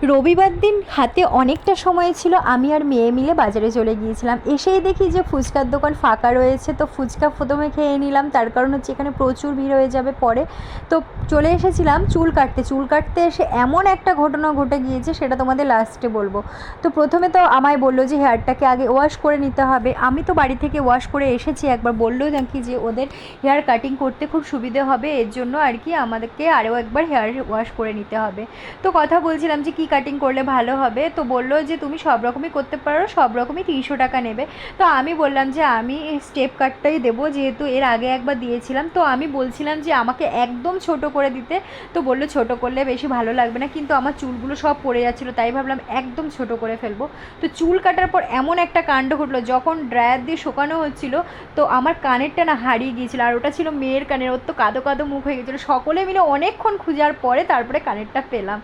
রবিবার দিন হাতে অনেকটা সময় ছিল, আমি আর মেয়ে মিলে বাজারে চলে গিয়েছিলাম। এসেই দেখি যে ফুচকার দোকান ফাঁকা রয়েছে, তো ফুচকা প্রথমে খেয়ে নিলাম, তার কারণ হচ্ছে এখানে প্রচুর ভিড় হয়ে যাবে পরে। তো চলে এসেছিলাম চুল কাটতে এসে এমন একটা ঘটনা ঘটে গিয়েছে, সেটা তোমাদের লাস্টে বলবো। তো প্রথমে তো আমায় বললো যে হেয়ারটাকে আগে ওয়াশ করে নিতে হবে। আমি তো বাড়ি থেকে ওয়াশ করে এসেছি একবার, বললো নাকি যে ওদের হেয়ার কাটিং করতে খুব সুবিধে হবে, এর জন্য আর কি আমাদেরকে আরও একবার হেয়ার ওয়াশ করে নিতে হবে। তো কথা বলছিলাম যে কী কাটিং করলে ভালো হবে, তো বললো যে তুমি সব রকমই করতে পারো, সব রকমই 300 টাকা নেবে। তো আমি বললাম যে আমি স্টেপ কাটটাই দেবো, যেহেতু এর আগে একবার দিয়েছিলাম। তো আমি বলছিলাম যে আমাকে একদম ছোট করে দিতে, তো বললো ছোট করলে বেশি ভালো লাগবে না, কিন্তু আমার চুলগুলো সব পড়ে যাচ্ছিলো, তাই ভাবলাম একদম ছোট করে ফেলবো। তো চুল কাটার পর এমন একটা কাণ্ড ঘটলো, যখন ড্রায়ার দিয়ে শুকানো হচ্ছিলো, তো আমার কানেরটা না হারিয়ে গিয়েছিলো, আর ওটা ছিল মেয়ের কানের, ওর তো কাদো কাদো মুখ হয়ে গেছিলো। সকলে মিলে অনেকক্ষণ খোঁজার পরে তারপরে কানেরটা পেলাম।